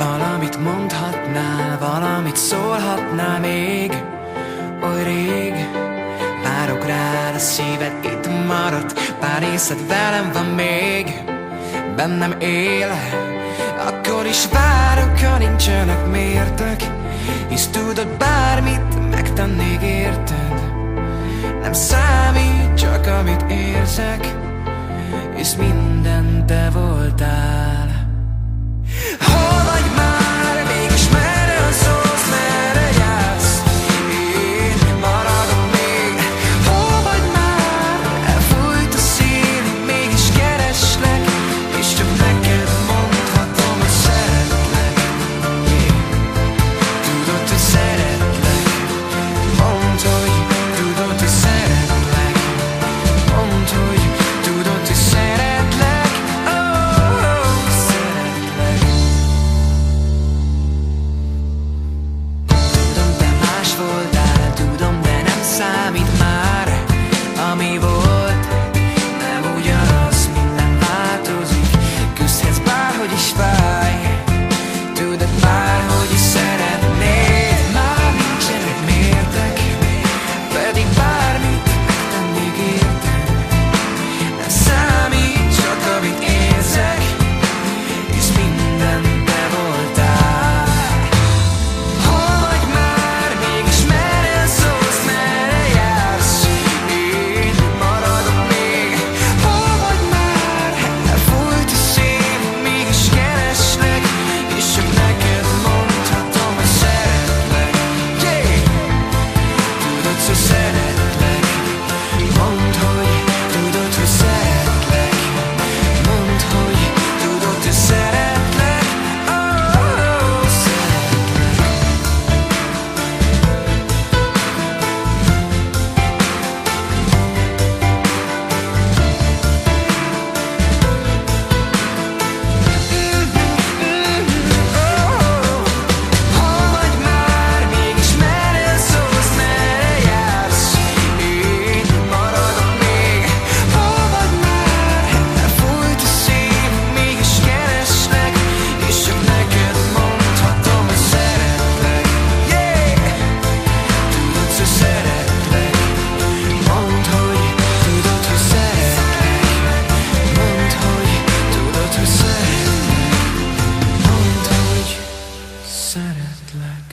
Valamit mondhatnál, valamit szólhatnál még. Oly rég várok rád, a szíved itt maradt, pár észed velem van még. Bennem él, akkor is várok, ha nincsenek mértek. Hisz tudod, bármit megtennék érted. Nem számít, csak amit érzek, hisz minden te voltál. Hol vagy már, mégis merről szólsz, merre jársz? Én maradok még. Hol vagy már, elfújt a szív, mégis kereslek, és csak neked mondhatom, hogy szeretlek. Tudod, hogy szeretlek. Mondd, hogy tudod, hogy szeretlek. Mondd, hogy tudod, hogy szeretlek. Oh, szeretlek. Tudom, te más voltál, tudom, de nem számít már. Ami volt, nem ugyanaz, minden változik. Küzdhetsz bárhogy is fáj, tudod, bárhogy is szeretnéd. Már nincsenek mértek, pedig bármit megtennék érted. Nem számít, csak amit érzek, hisz minden te voltál. Hol vagy már, mégis merre szólsz, merre jársz? Én maradok még. Hol vagy már, elfújt a szív, mégis kereslek, és csak neked mondhatom, hogy szeretlek. Yeah! Tudod, hogy szeretlek. Mondd, hogy tudod, hogy szeretlek. Mondd, hogy tudod, hogy szeretlek. Oh, szeretlek. Hol vagy már, mégis merre szólsz, merre jársz? Én maradok még. Hol vagy már, elfújt a szív, mégis kereslek, és csak neked mondhatom, hogy szeretlek. Yeah! Tudod, hogy szeretlek. Mondd, hogy tudod, hogy szeretlek. Mondd, hogy tudod, hogy szeretlek. Mondd, hogy szeretlek.